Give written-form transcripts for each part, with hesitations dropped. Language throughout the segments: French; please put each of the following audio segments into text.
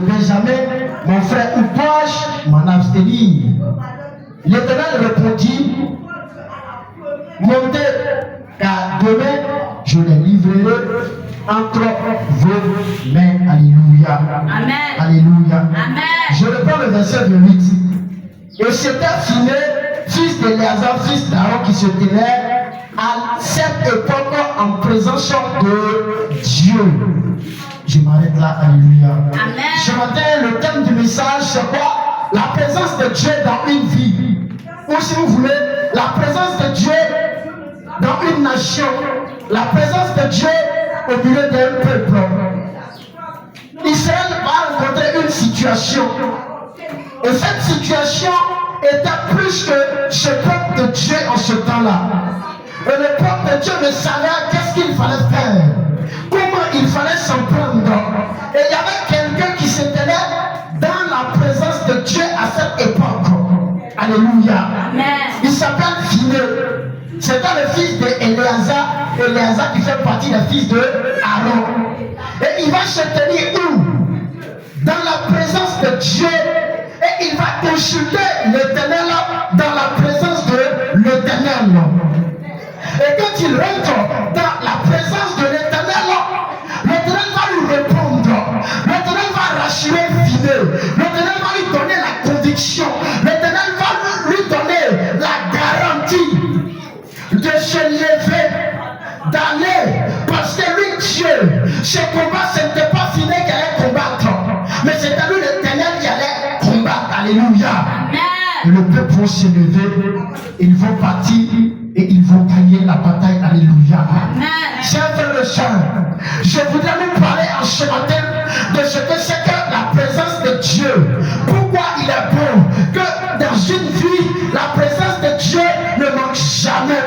Benjamin, mon frère, où dois-je m'en abstenir? L'Éternel répondit, montez, car demain je les livrerai entre vos mains. Alléluia. Amen. Alléluia. Amen. Je reprends le verset 8. Et c'était Phiné, fils d'Éléazar, fils d'Aaron, qui se tenait à cette époque en présence de Dieu. Je m'arrête là. Alléluia. Amen. Ce matin, le thème du message, c'est quoi? La présence de Dieu dans une vie. Ou si vous voulez, la présence de Dieu dans une nation. La présence de Dieu au milieu d'un peuple. Israël va rencontrer une situation. Et cette situation était plus que ce peuple de Dieu en ce temps-là. Et le peuple de Dieu ne savait qu'est-ce qu'il fallait faire. Comment il fallait s'en prendre. Et il y avait quelqu'un qui se tenait dans la présence de Dieu à cette époque. Alléluia. Amen. Il s'appelle Phiné. C'était le fils d'Éléazar. Éléazar qui fait partie des fils de Aaron. Et il va se tenir où? Dans la présence de Dieu. Et il va consulter l'Éternel dans la présence de l'Éternel. Et quand il rentre dans la présence de l'Éternel, l'Éternel va lui répondre. L'Éternel va rassurer Phiné. L'Éternel va lui donner la conviction. L'Éternel va lui donner la garantie de se lever, d'aller. Parce que lui, Dieu, ce combat, ce n'était pas Phiné qui allait combattre. Mais c'était lui l'Éternel qui allait combattre. Alléluia. Amen. Et le peuple va se lever. Ils vont partir. Et ils vont gagner la bataille. Alléluia. Chers frères et sœurs, je voudrais nous parler en ce matin de ce que c'est que la présence de Dieu. Pourquoi il est bon que dans une vie, la présence de Dieu ne manque jamais.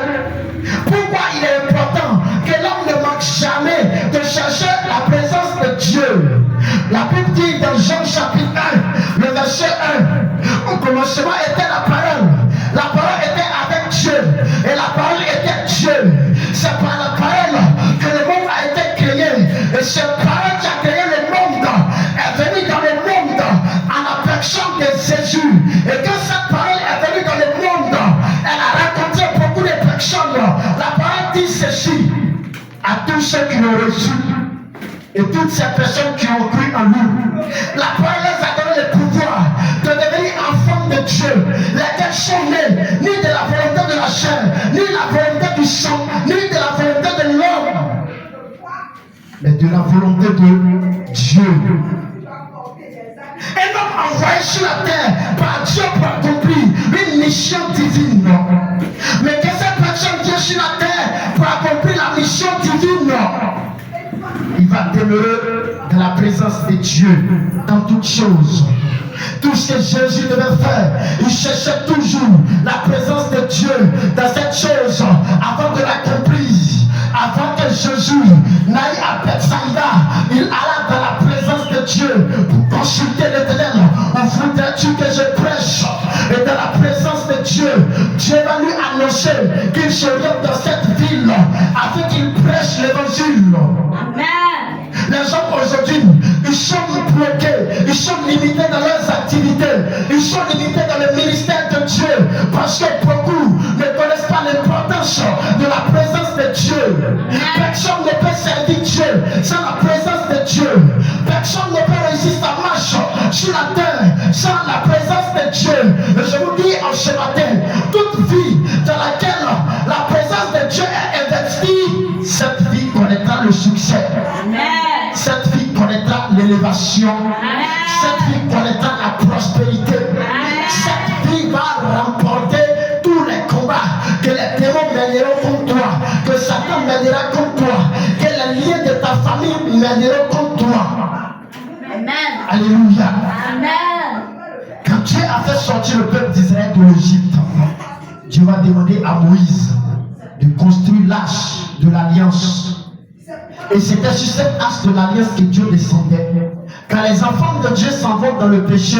Pourquoi il est important que l'homme ne manque jamais de chercher la présence de Dieu. La Bible dit dans Jean chapitre 1, le verset 1, au commencement était la parole. La parole était avec Dieu. Et la parole était Dieu. C'est par la parole que le monde a été créé. Et cette parole qui a créé le monde est venue dans le monde en la personne de Jésus. Et quand cette parole est venue dans le monde, elle a rencontré beaucoup de personnes. La parole dit ceci à tous ceux qui l'ont reçu. Et toutes ces personnes qui ont cru en nous. La parole les a donné le pouvoir de devenir enfants de Dieu. Lesquels sont nés ni de la volonté de la chair, ni de la volonté du sang, ni de la volonté de l'homme, mais de la volonté de Dieu. Un homme envoyé sur la terre par Dieu pour accomplir une mission divine. Mais que cette personne vient sur la terre pour accomplir la mission divine, il va demeurer dans la présence de Dieu dans toutes choses. Tout ce que Jésus devait faire, il cherchait toujours la présence de Dieu dans cette chose avant de l'accomplir. Avant que Jésus n'aille à Bethsaïda, il alla dans la présence de Dieu pour consulter l'Éternel. Où voudrais-tu que je prêche? Et dans la présence de Dieu, Dieu va lui annoncer qu'il se rend dans cette ville afin qu'il prêche l'évangile. Amen. Les gens aujourd'hui, ils sont bloqués, ils sont limités dans leurs activités, ils sont limités dans le ministère de Dieu parce que beaucoup ne connaissent pas l'importance de la présence de Dieu. Personne ne peut servir Dieu sans la présence de Dieu. Personne ne peut réussir sa marche sur la terre sans la présence de Dieu. Et je vous dis en ce matin, toute vie dans laquelle la présence de Dieu est investie, cette vie connaîtra le succès. Amen. Cette vie connaîtra l'élévation. Cette vie connaîtra la prospérité. Cette vie va remporter tous les combats que les démons mèneront contre toi, que Satan mènera contre toi, que les liens de ta famille mèneront contre toi. Amen. Alléluia. Amen. Quand Dieu a fait sortir le peuple d'Israël de l'Égypte, Dieu va demander à Moïse de construire l'arche de l'alliance. Et c'était sur cette arche de l'alliance que Dieu descendait. Quand les enfants de Dieu s'en vont dans le péché,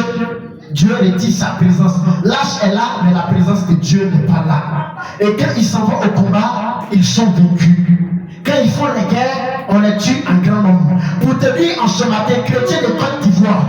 Dieu retire sa présence. L'arche est là, mais la présence de Dieu n'est pas là. Et quand ils s'en vont au combat, ils sont vaincus. Quand ils font les guerres, on les tue en grand nombre. Pour te dire en ce matin, chrétien de Côte d'Ivoire,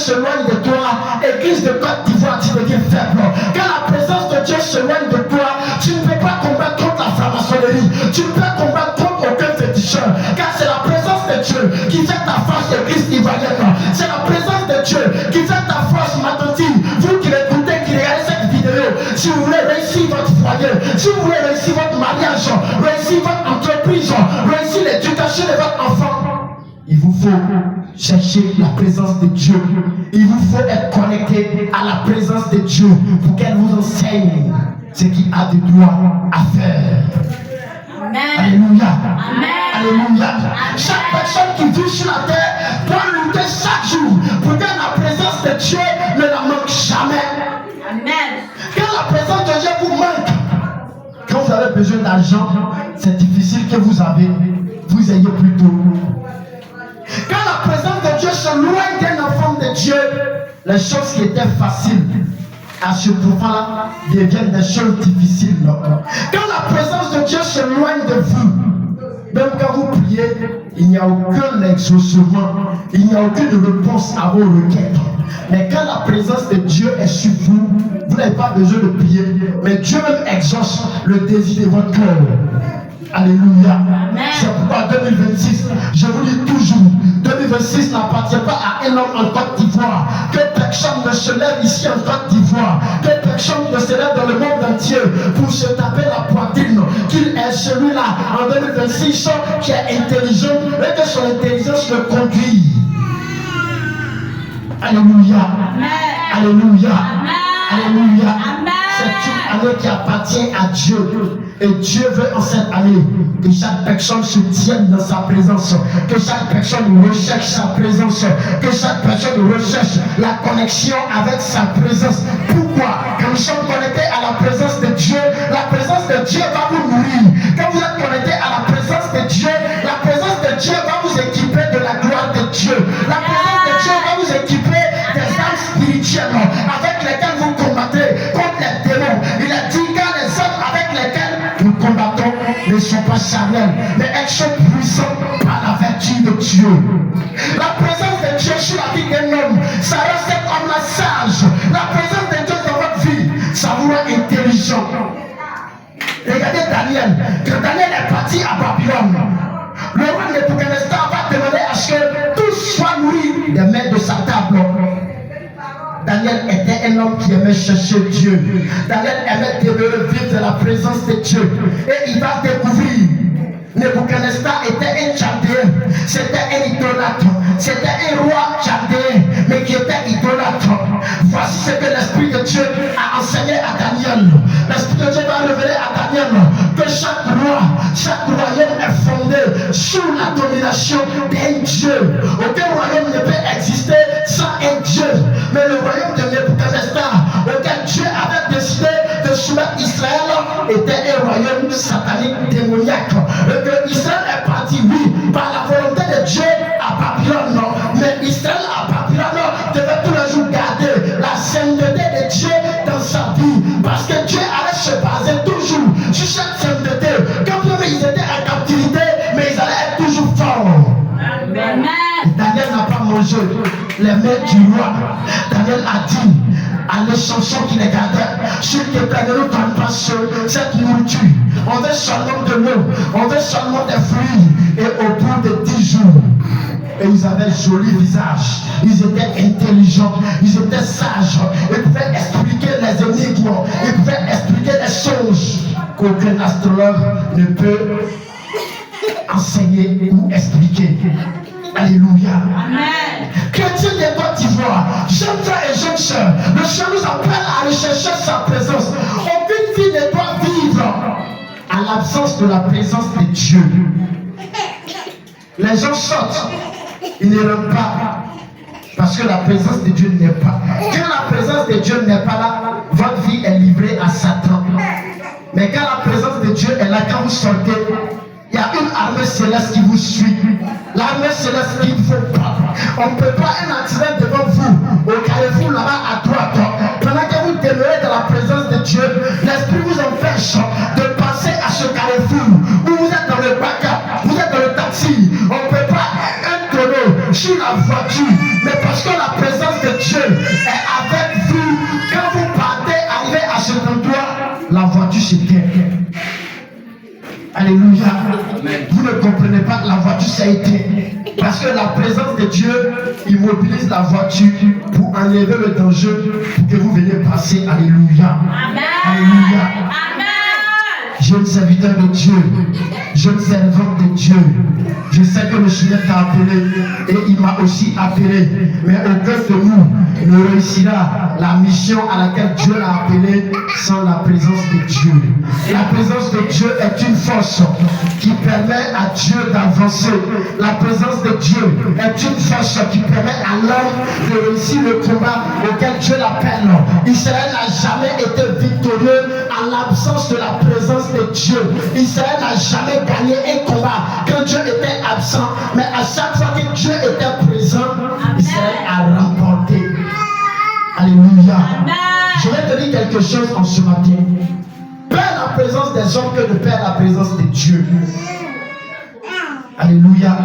s'éloigne de toi, église de Côte d'Ivoire, tu deviens faible. Quand la présence de Dieu s'éloigne de toi, tu ne peux pas combattre contre la franc-maçonnerie. Tu ne peux combattre contre aucun féticheur. Car c'est la présence de Dieu qui fait ta force d'église ivoirienne. C'est la présence de Dieu qui fait ta force matutine. Vous qui l'écoutez, qui regardez cette vidéo, si vous voulez réussir votre foyer, si vous voulez réussir votre mariage, réussir votre entreprise, réussir l'éducation de votre enfant, il vous faut chercher la présence de Dieu. Il vous faut être connecté à la présence de Dieu pour qu'elle vous enseigne ce qu'il a de droit à faire. Amen. Alléluia. Amen. Alléluia. Chaque personne qui vit sur la terre doit lutter chaque jour pour que la présence de Dieu ne la manque jamais. Amen. Quand la présence de Dieu vous manque, quand vous avez besoin d'argent, c'est difficile que vous ayez plutôt. Quand la présence de Dieu se loigne d'un enfant de Dieu, les choses qui étaient faciles à ce moment-là deviennent des choses difficiles. Quand la présence de Dieu se loigne de vous, même quand vous priez, il n'y a aucun exaucement, il n'y a aucune réponse à vos requêtes. Mais quand la présence de Dieu est sur vous, vous n'avez pas besoin de prier, mais Dieu même exauce le désir de votre cœur. Alléluia. C'est pourquoi 2026, je vous dis toujours, 2026 n'appartient pas à un homme en Côte d'Ivoire. Que personne ne se lève ici en Côte d'Ivoire. Que personne ne se lève dans le monde entier pour se taper la poitrine. Qu'il est celui-là en 2026 qui est intelligent et que son intelligence le conduit. Alléluia. Alléluia. Alléluia. C'est une année qui appartient à Dieu. Et Dieu veut en cette année que chaque personne se tienne dans sa présence, que chaque personne recherche sa présence, que chaque personne recherche la connexion avec sa présence. Pourquoi? Quand nous sommes connectés à la présence de Dieu, la présence de Dieu va vous nourrir. Quand vous êtes connectés à la présence de Dieu, la présence de Dieu va vous équiper de la gloire de Dieu. La présence de Dieu va vous équiper des armes spirituelles avec lesquelles vous combattez contre les démons. Il a dit que les hommes avec lesquels nous combattons ne sont pas charnels, mais elles sont puissantes par la vertu de Dieu. La présence de Dieu sur la vie d'un homme, ça rend cet homme-là sage. La présence de Dieu dans votre vie, ça vous rend intelligent. Regardez Daniel. Quand Daniel est parti à Babylone, le roi Nebuchadnezzar va demander à ce que tous soient nourris des mets de sa table. Daniel était un homme qui aimait chercher Dieu. Daniel aimait demeurer vivre de la présence de Dieu. Et il va découvrir. Nebuchadnezzar était un chaldéen. C'était un idolâtre. C'était un roi chaldéen, mais qui était idolâtre. Voici ce que l'Esprit de Dieu a enseigné à Daniel. L'Esprit de Dieu va révéler à Daniel que chaque roi, chaque royaume est fondé sur la domination d'un Dieu. Aucun royaume ne peut exister sans un Dieu. Mais le royaume de Nebuchadnezzar, auquel Dieu avait décidé de soumettre Israël, était un royaume satanique démoniaque. Et que Israël est parti, oui, par la volonté de Dieu à Babylone. Mais Israël à Babylone devait tous les jours garder la sainteté de Dieu dans sa vie. Parce que Dieu allait se baser toujours sur cette sainteté. Quand ils étaient en captivité, mais ils allaient être toujours forts. Amen. Daniel n'a pas mangé les mains du roi. Daniel a dit à l'échanson qui les gardait, ceux qui étaient ne nous donnent pas cette nourriture. On veut seulement de l'eau, on veut seulement des fruits. Et au bout de 10 jours, et ils avaient un joli visage, ils étaient intelligents, ils étaient sages, ils pouvaient expliquer les énigmes, ils pouvaient expliquer les choses qu'aucun astrologue ne peut enseigner ou expliquer. Alléluia. Amen. Chrétiens de Côte d'Ivoire, jeunes frères et jeunes sœurs, le Seigneur nous appelle à rechercher sa présence. Aucune vie ne doit vivre à l'absence de la présence de Dieu. Les gens sortent, ils ne rentrent pas parce que la présence de Dieu n'est pas. Quand la présence de Dieu n'est pas là, votre vie est livrée à Satan. Mais quand la présence de Dieu est là, quand vous sortez, il y a une armée céleste qui vous suit. L'armée céleste qui ne faut pas. On ne peut pas un accident devant vous, au carrefour là-bas à droite. Pendant que vous demeurez dans la présence de Dieu, l'esprit vous empêche de passer à ce carrefour où vous êtes dans le bac, vous êtes dans le taxi. On ne peut pas un tonneau sur la voiture, mais parce que la présence de a été. Parce que la présence de Dieu immobilise la voiture pour enlever le danger pour que vous veniez passer. Alléluia. Amen. Alléluia. Amen. Jeune serviteur de Dieu, jeune servante de Dieu, je sais que le Seigneur t'a appelé et il m'a aussi appelé. Mais aucun de nous ne réussira la mission à laquelle Dieu l'a appelé sans la présence de Dieu. La présence de Dieu est une force qui permet à Dieu d'avancer. La présence de Dieu est une force qui permet à l'homme de réussir le combat auquel Dieu l'appelle. Israël n'a jamais été victorieux en l'absence de la présence de Dieu. Israël n'a jamais gagné un combat quand Dieu était absent, mais à chaque fois que Dieu était présent, Israël a remporté. Alléluia. Je vais te dire quelque chose en ce matin. Père la présence des hommes que de perdre la présence de Dieu. Alléluia.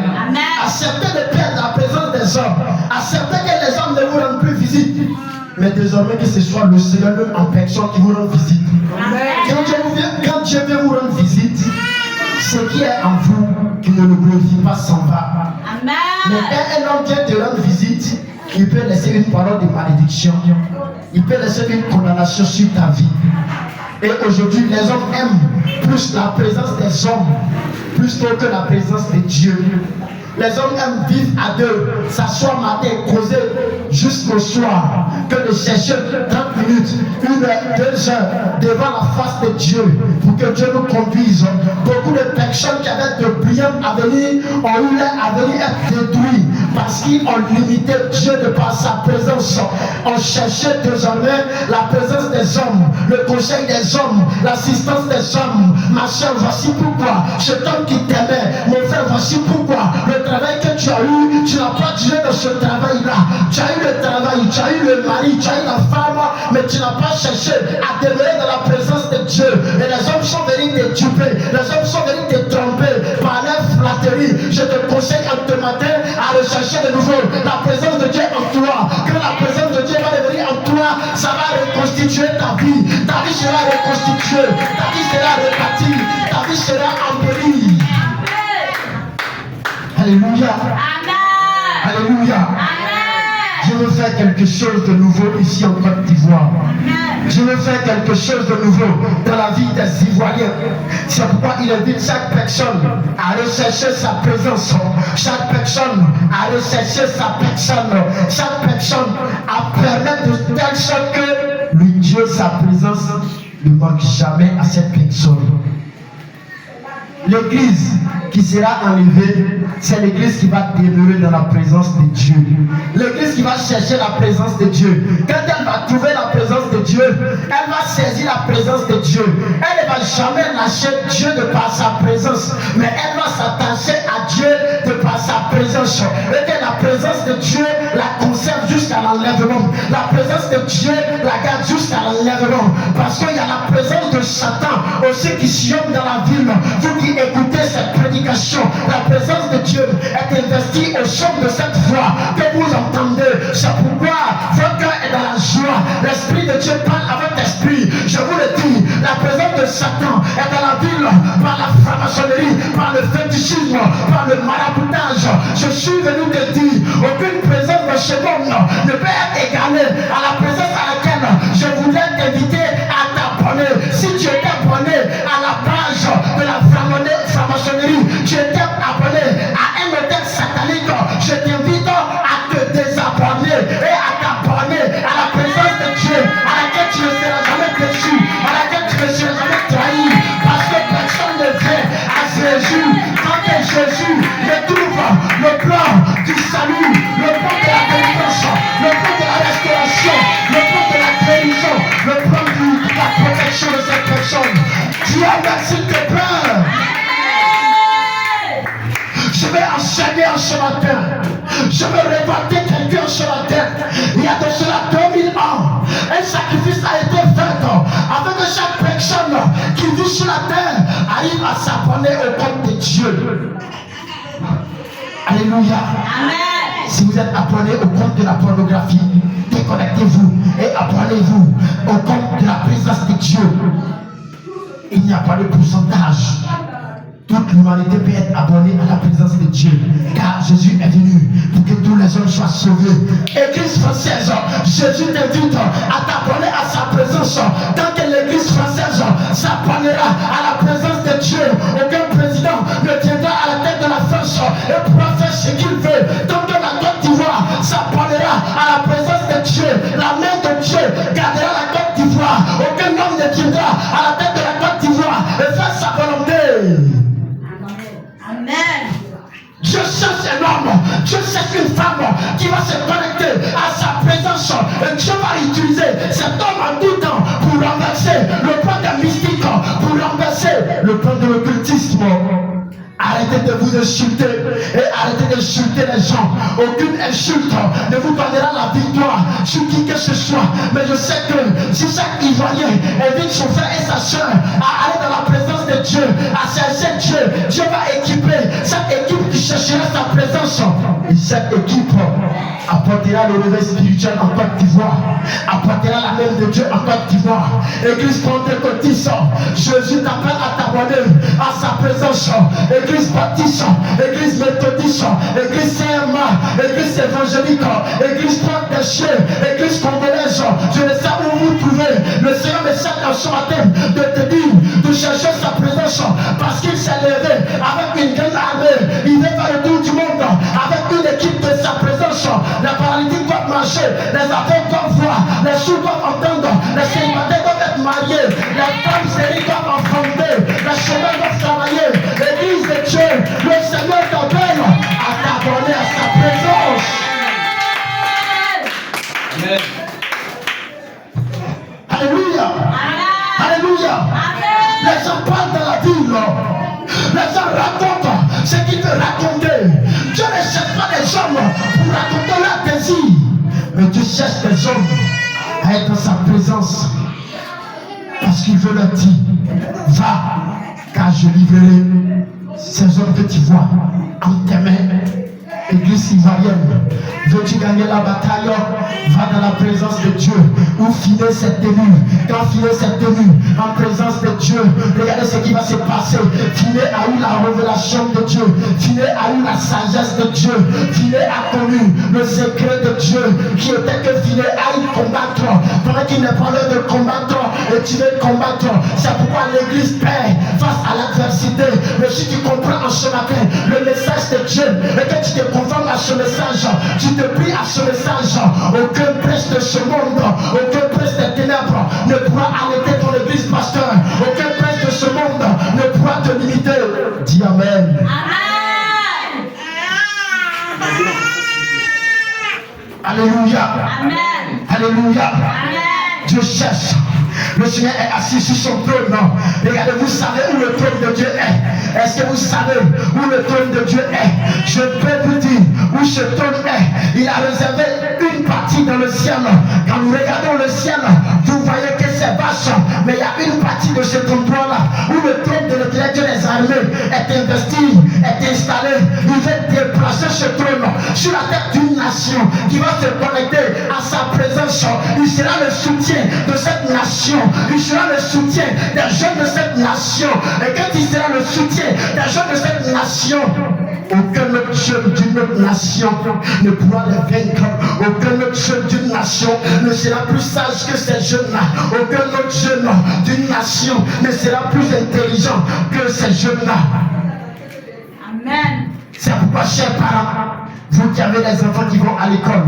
Acceptez de perdre la présence des hommes. Acceptez que les hommes ne vous rendent plus visite. Mais désormais que ce soit le Seigneur même en personne qui vous rend visite. Quand Dieu vient vous rendre visite, ce qui est en vous qui ne le glorifie pas s'en va. Amen. Mais quand un homme vient te rendre visite, il peut laisser une parole de malédiction. Il peut laisser une condamnation sur ta vie. Et aujourd'hui, les hommes aiment plus la présence des hommes plus que la présence de Dieu. Les hommes aiment vivre à deux, s'asseoir matin, causer jusqu'au soir, que de chercher 30 minutes, 1 heure, 2 heures devant la face de Dieu pour que Dieu nous conduise. Beaucoup de personnes qui avaient de brillants avenirs ont eu leur avenir être détruit parce qu'ils ont limité Dieu de par sa présence. On cherchait désormais la présence des hommes, le conseil des hommes, l'assistance des hommes. Ma soeur, voici pourquoi cet homme qui t'aimait, mon frère, voici pourquoi le travail que tu as eu, tu n'as pas Dieu dans ce travail-là. Tu as eu le travail, tu as eu le mari, tu as eu la femme, mais tu n'as pas cherché à demeurer dans la présence de Dieu. Et les hommes sont venus te duper, les hommes sont venus te tromper par leur flatterie. Je te conseille en ce matin à rechercher de nouveau la présence de Dieu en toi. Quand la présence de Dieu va devenir en toi, ça va reconstituer ta vie. Ta vie sera reconstituée, ta vie sera rebâtie, ta vie sera embellie. Alléluia. Amen. Alléluia. Amen. Je veux faire quelque chose de nouveau ici en Côte d'Ivoire. Je veux faire quelque chose de nouveau dans la vie des Ivoiriens. C'est pourquoi il invite chaque personne à rechercher sa présence. Chaque personne à rechercher sa personne. Chaque personne à permettre de telle sorte que lui Dieu, sa présence, ne manque jamais à cette personne. L'église qui sera enlevée, c'est l'église qui va demeurer dans la présence de Dieu. L'église qui va chercher la présence de Dieu. Quand elle va trouver la présence de Dieu, elle va saisir la présence de Dieu. Elle ne va jamais lâcher Dieu de par sa présence, mais elle va s'attacher à Dieu de par sa présence. Et que la présence de Dieu la conserve jusqu'à l'enlèvement. La présence de Dieu la garde jusqu'à l'enlèvement. Parce qu'il y a la présence de Satan aussi qui sillonne dans la ville. Vous qui écoutez cette prédication, la présence de Dieu est investie au son de cette voix que vous entendez. C'est pourquoi votre cœur est dans la joie. L'Esprit de Dieu parle à votre esprit. Je vous le dis, la présence de Satan est dans la ville par la franc-maçonnerie, par le fétichisme, par le maraboutage. Je suis venu te dire, aucune présence de ce monde ne peut être égalée à la présence à laquelle je voulais t'inviter à t'abonner. Si tu étais abonné à la page de la franc-maçonnerie, tu étais abonné à un modèle satanique, je t'invite à te désabonner et à t'abonner à la présence de Dieu, à laquelle tu ne seras jamais déçu, à laquelle tu ne seras jamais trahi, parce que personne ne vient à Jésus quand Jésus retrouve le plan du salut, le plan de la délivrance, le plan de la restauration, le plan de la guérison, le plan de la protection de cette personne. Dieu merci tes peurs. Je vais enseigner en ce matin. Je vais révolter quelqu'un ce matin. Il y a de cela 2000 ans, un sacrifice a été fait afin que chaque personne qui vit sur la terre arrive à s'abonner au compte de Dieu. Alléluia. Amen. Si vous êtes abonné au compte de la pornographie, déconnectez-vous et abonnez-vous au compte de la présence de Dieu. Il n'y a pas de pourcentage. toute l'humanité peut être abonnée à la présence de Dieu. Car Jésus est venu pour que tous les hommes soient sauvés. Église française, Jésus t'invite à t'abonner à sa présence. Tant que l'église française s'abonnera à la présence de Dieu, aucun président ne tiendra à la tête de la France et pourra faire ce qu'il veut. Tant que la Côte d'Ivoire s'abonnera à la présence de Dieu, la main de Dieu gardera la Côte d'Ivoire. Aucun homme ne tiendra à la tête de la Côte d'Ivoire et faire sa volonté. Amen. Je cherche un homme, je cherche une femme qui va se connecter à sa présence et Dieu va utiliser cet homme en tout temps pour renverser le plan des mystiques, pour renverser le plan de l'occultisme. Arrêtez de vous insulter et arrêtez d'insulter les gens. Aucune insulte ne vous donnera la victoire sur qui que ce soit. Mais je sais que si chaque Ivoirien invite son frère et sa soeur à aller dans la présence de Dieu, à chercher Dieu, Dieu va équiper cette équipe qui cherchera sa présence. Et cette équipe apportera le réveil spirituel en Côte d'Ivoire, apportera la main de Dieu en Côte d'Ivoire. Église pentecôtiste, Jésus t'appelle à t'abonner à sa présence. Église baptiste, église méthodiste, église CMA, église évangélique, église porte des cieux, église congolaise. Je ne sais où vous trouvez. Le Seigneur me sert en ce matin de te dire de chercher sa présence parce qu'il s'est levé avec une grande armée. Il est faire le tour du monde avec une équipe de sa présence. Les paralytiques doivent marcher, les aveugles doivent voir, les sourds doivent entendre, les célibataires doivent être mariés, les femmes stériles doivent enfanter, les chemins doivent travailler. L'église de Dieu, le Seigneur t'appelle à t'abonner à sa présence. Amen. Alléluia. Amen. Alléluia. Amen. Les gens parlent dans la ville. Les gens racontent ce qu'ils veulent raconter. Dieu ne cherche pas des hommes pour raconter leurs désirs. Mais Dieu cherche des hommes à être dans sa présence. Parce qu'il veut leur dire, va, car je livrerai ces hommes que tu vois en tes mains. Église ivoirienne, veux-tu gagner la bataille? Va dans la présence de Dieu. Ou filer cette tenue. Quand filer cette tenue en présence de Dieu, regardez ce qui va se passer. Filer a eu la révélation de Dieu. Filer a eu la sagesse de Dieu. Filer a connu le secret de Dieu qui était que Filer aille combattre. Pendant qu'il n'est pas l'heure de combattre et tu veux combattre. C'est pourquoi l'église perd face à l'adversité. Mais si tu comprends en ce matin le message de Dieu et que tu te conformes à ce message, tu te plies à ce message, aucun prince de ce monde, aucun prince des ténèbres ne pourra arrêter ton église, pasteur. Aucun prince de ce monde ne pourra te limiter. Dis Amen. Amen. Alléluia. Amen. Alléluia. Amen. Dieu cherche. Le Seigneur est assis sur son trône. Regardez, vous savez où le trône de Dieu est. Est-ce que vous savez où le trône de Dieu est? Je peux vous dire où ce trône est. Il a réservé une partie dans le ciel. Quand nous regardons le ciel, vous voyez que c'est vache. Mais il y a une partie de cet endroit-là où le trône de l'Éternel des armées est investi, est installé. Il va déplacer ce trône sur la tête d'une nation qui va se connecter à sa présence. Il sera le soutien de cette nation. Il sera le soutien des jeunes de cette nation. Et quand il sera le soutien des jeunes de cette nation, aucun autre jeune d'une autre nation ne pourra les vaincre. Aucun autre jeune d'une nation ne sera plus sage que ces jeunes-là. Aucun autre jeune d'une nation ne sera plus intelligent que ces jeunes-là. Amen. C'est pourquoi, chers parents, vous qui avez des enfants qui vont à l'école,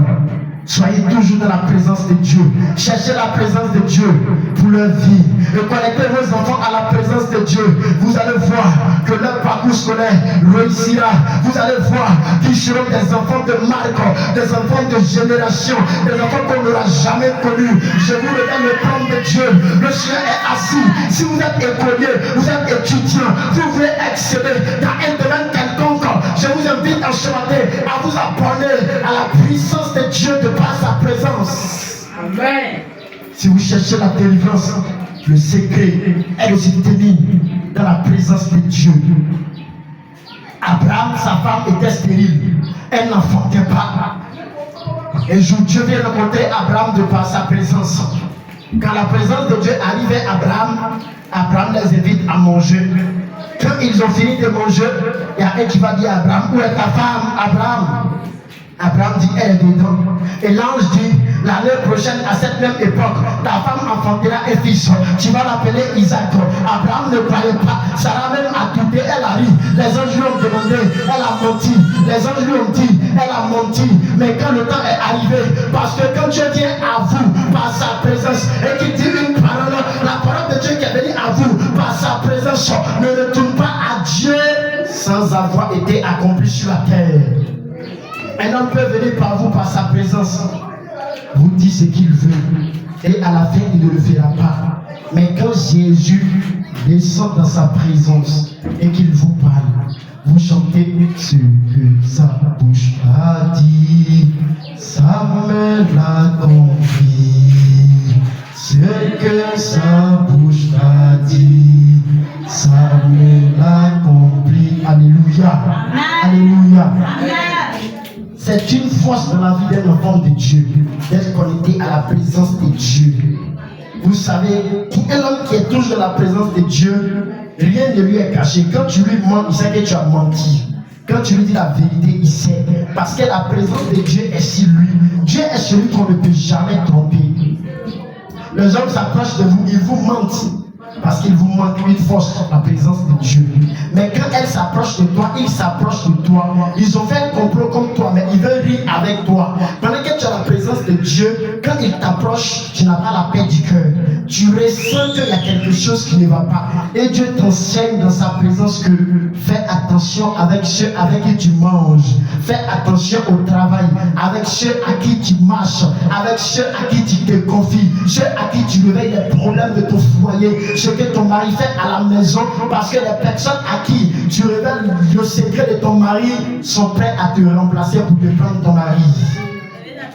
soyez toujours dans la présence de Dieu. Cherchez la présence de Dieu pour leur vie. Et connectez vos enfants à la présence de Dieu. Vous allez voir que leur parcours scolaire réussira. Vous allez voir qu'ils seront des enfants de marque, des enfants de génération, des enfants qu'on n'aura jamais connus. Je vous regarde le plan de Dieu. Le Seigneur est assis. Si vous êtes écolier, vous êtes étudiant, vous voulez exceller dans un domaine quelconque, je vous invite en ce matin à vous abonner à la puissance de Dieu de par sa présence. Amen. Si vous cherchez la délivrance, le secret est de se tenir dans la présence de Dieu. Abraham, sa femme était stérile. Elle n'enfantait pas. Un jour, Dieu vient rencontrer Abraham de par sa présence. Quand la présence de Dieu arrivait à Abraham, Abraham les invite à manger. Quand ils ont fini de manger, il y a un qui va dire à Abraham, où est ta femme, Abraham? Abraham dit, elle est dedans. Et l'ange dit, l'année prochaine, à cette même époque, ta femme enfantera un fils. Tu vas l'appeler Isaac. Abraham ne croyait pas. Sarah même a douté, elle a ri. Les anges lui ont demandé, elle a menti. Les anges lui ont dit, elle a menti. Mais quand le temps est arrivé, parce que quand Dieu vient à vous par sa présence et qu'il dit une parole, la parole de Dieu qui est venue à vous par sa présence ne retourne pas à Dieu sans avoir été accompli sur la terre. Un homme peut venir par vous par sa présence, vous dit ce qu'il veut, et à la fin il ne le fera pas. Mais quand Jésus descend dans sa présence et qu'il vous parle, vous chantez ce que sa bouche a dit, sa main l'a compris. Ce que sa bouche a dit, sa main l'a compris. Alléluia. Alléluia. C'est une force dans la vie d'un enfant de Dieu, d'être connecté à la présence de Dieu. Vous savez, un homme qui est toujours dans la présence de Dieu, rien ne lui est caché. Quand tu lui mens, il sait que tu as menti. Quand tu lui dis la vérité, il sait. Parce que la présence de Dieu est sur lui. Dieu est celui qu'on ne peut jamais tromper. Les hommes s'approchent de vous, ils vous mentent. Parce qu'il vous manque une force, la présence de Dieu. Mais quand elle s'approche de toi, il s'approche de toi. Ils ont fait un complot comme toi, mais ils veulent rire avec toi. Pendant que tu as la présence de Dieu, quand il t'approche, tu n'as pas la paix du cœur. Tu ressens qu'il y a quelque chose qui ne va pas. Et Dieu t'enseigne dans sa présence que fais attention avec ceux avec qui tu manges. Fais attention au travail, avec ceux à qui tu marches, avec ceux à qui tu te confies, ceux à qui tu réveilles les problèmes de ton foyer. Ce que ton mari fait à la maison, parce que les personnes à qui tu révèles le secret de ton mari sont prêts à te remplacer pour te prendre ton mari.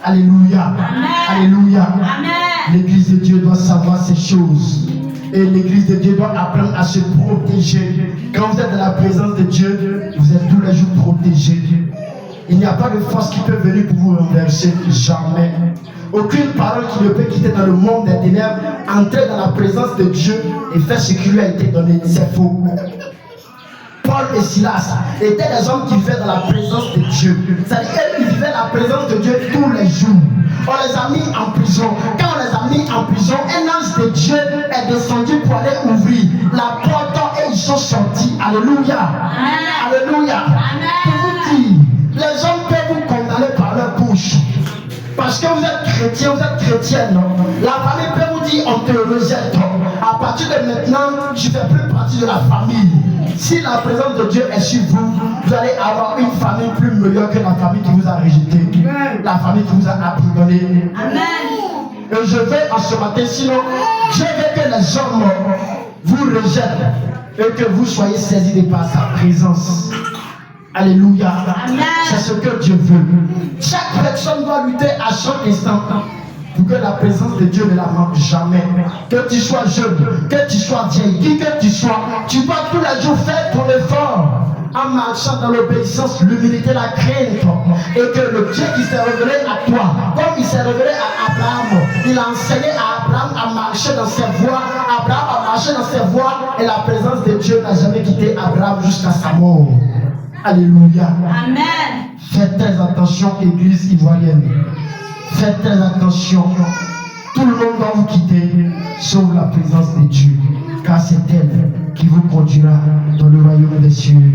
Alléluia. Amen. Alléluia. Amen. L'église de Dieu doit savoir ces choses. Et l'église de Dieu doit apprendre à se protéger. Quand vous êtes dans la présence de Dieu, vous êtes tous les jours protégés. Il n'y a pas de force qui peut venir pour vous renverser. Jamais. Aucune parole qui ne peut quitter dans le monde des ténèbres, entrer dans la présence de Dieu et faire ce qui lui a été donné. C'est faux. Paul et Silas étaient des hommes qui vivaient dans la présence de Dieu. C'est-à-dire qu'ils vivaient la présence de Dieu tous les jours. On les a mis en prison. Quand on les a mis en prison, un ange de Dieu est descendu pour aller ouvrir la porte et ils sont sortis. Alléluia. Alléluia. Pour vous dire, les hommes peuvent vous condamner par leur bouche. Parce que vous êtes chrétien, vous êtes chrétienne, non? La famille peut vous dire on te rejette. À partir de maintenant, tu ne fais plus partie de la famille. Si la présence de Dieu est sur vous, vous allez avoir une famille plus meilleure que la famille qui vous a rejeté, la famille qui vous a abandonné. Amen. Et je veux en ce matin, sinon, Dieu veut que les hommes vous rejettent et que vous soyez saisis de par sa présence. Alléluia. C'est ce que Dieu veut. Chaque personne doit lutter à chaque instant pour que la présence de Dieu ne la manque jamais. Que tu sois jeune, que tu sois vieille, qui que tu sois, tu dois tous les jours faire ton effort en marchant dans l'obéissance, l'humilité, la crainte. Et que le Dieu qui s'est révélé à toi, comme il s'est révélé à Abraham, il a enseigné à Abraham à marcher dans ses voies. Abraham a marché dans ses voies et la présence de Dieu n'a jamais quitté Abraham jusqu'à sa mort. Alléluia. Amen. Faites très attention, église ivoirienne. Faites très attention. Tout le monde va vous quitter, sauf la présence de Dieu. Car c'est elle qui vous conduira dans le royaume des cieux.